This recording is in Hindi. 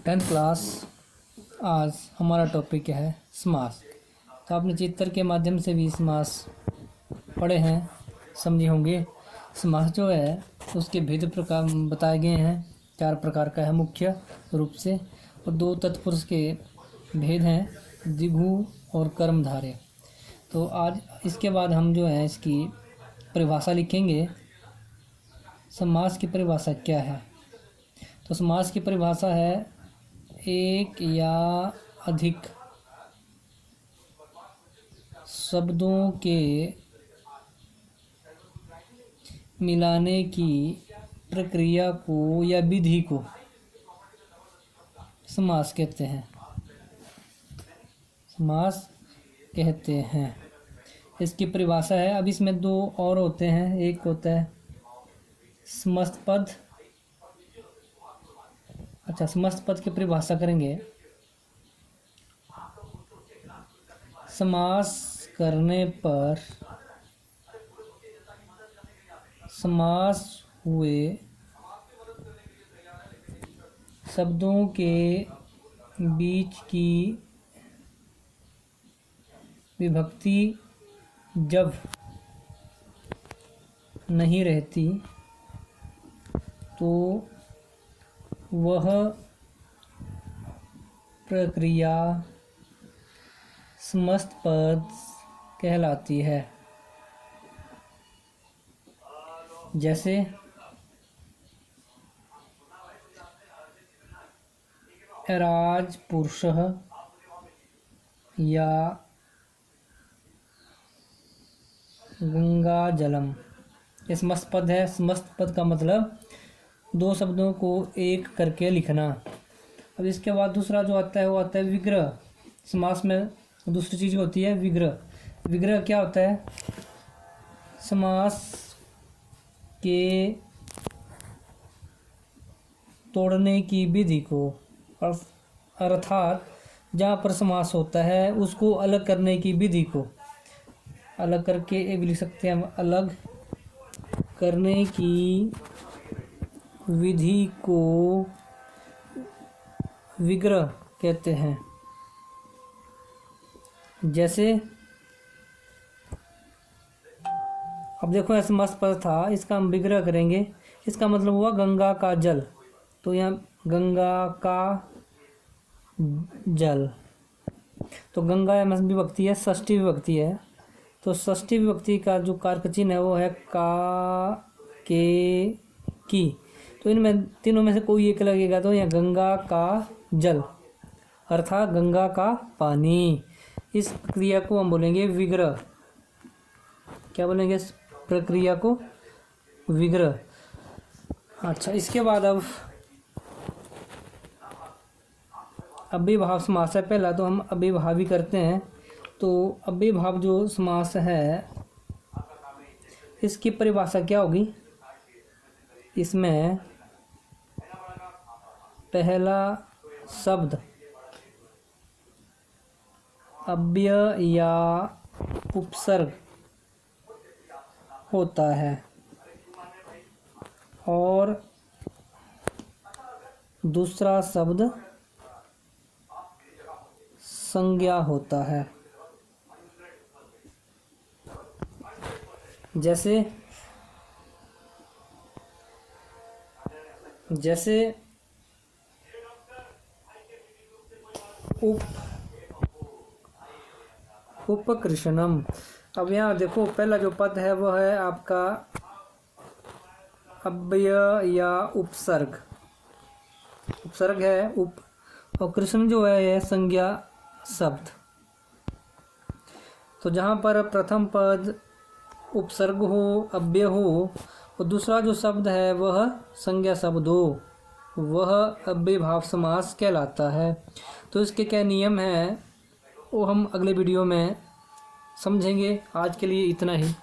10th class. आज हमारा टॉपिक है समास। तो आपने चित्र के माध्यम से भी समास पढ़े हैं, समझे होंगे। समास जो है उसके भेद प्रकार बताए गए हैं। 4 प्रकार का है मुख्य रूप से, और 2 तत्पुरुष के भेद हैं, द्विगु और कर्मधारय। तो आज इसके बाद हम जो है इसकी परिभाषा लिखेंगे। समास की परिभाषा क्या है? तो समास की परिभाषा है एक या अधिक शब्दों के मिलाने की प्रक्रिया को या विधि को समास कहते हैं। समास कहते हैं। इसकी परिभाषा है, अब इसमें 2 और होते हैं। एक होता है समस्त पद। अच्छा, समस्त पद की परिभाषा करेंगे। समास करने पर समास हुए शब्दों के बीच की विभक्ति जब नहीं रहती तो वह प्रक्रिया समस्त पद कहलाती है। जैसे राज पुरुषः या गंगा जलम। ये समस्त पद है। समस्त पद का मतलब 2 शब्दों को एक करके लिखना। अब इसके बाद दूसरा जो आता है वो आता है विग्रह। समास में दूसरी चीज़ होती है विग्रह। विग्रह क्या होता है? समास के तोड़ने की विधि को, अर्थात जहाँ पर समास होता है उसको अलग करने की विधि को, अलग करके ये भी लिख सकते हैं हम, अलग करने की विधि को विग्रह कहते हैं। जैसे अब देखो, ऐसा मस्त पद था, इसका हम विग्रह करेंगे। इसका मतलब हुआ गंगा का जल। तो यहाँ गंगा का जल, तो गंगा या विभक्ति है, षष्ठी विभक्ति है। तो षष्ठी विभक्ति का जो कारक चिन्ह है वो है का, के, की। तो इनमें तीनों में से कोई एक लगेगा। तो यहाँ गंगा का जल अर्थात गंगा का पानी। इस प्रक्रिया को हम बोलेंगे विग्रह। क्या बोलेंगे इस प्रक्रिया को? विग्रह। अच्छा, इसके बाद अब अव्ययभाव समास है पहला, तो हम अव्ययभावी करते हैं। तो अव्ययभाव जो समास है इसकी परिभाषा क्या होगी? इसमें पहला शब्द अव्यय या उपसर्ग होता है और दूसरा शब्द संज्ञा होता है। जैसे उपकृष्णम। अब यहाँ देखो, पहला जो पद है वह है आपका अव्यय या उपसर्ग। उपसर्ग है उप, और कृष्ण जो है यह संज्ञा शब्द। तो जहाँ पर प्रथम पद उपसर्ग हो, अव्यय हो, और दूसरा जो शब्द है वह संज्ञा शब्द हो, वह अव्ययभाव समास कहलाता है। तो इसके क्या नियम हैं वो हम अगले वीडियो में समझेंगे। आज के लिए इतना ही।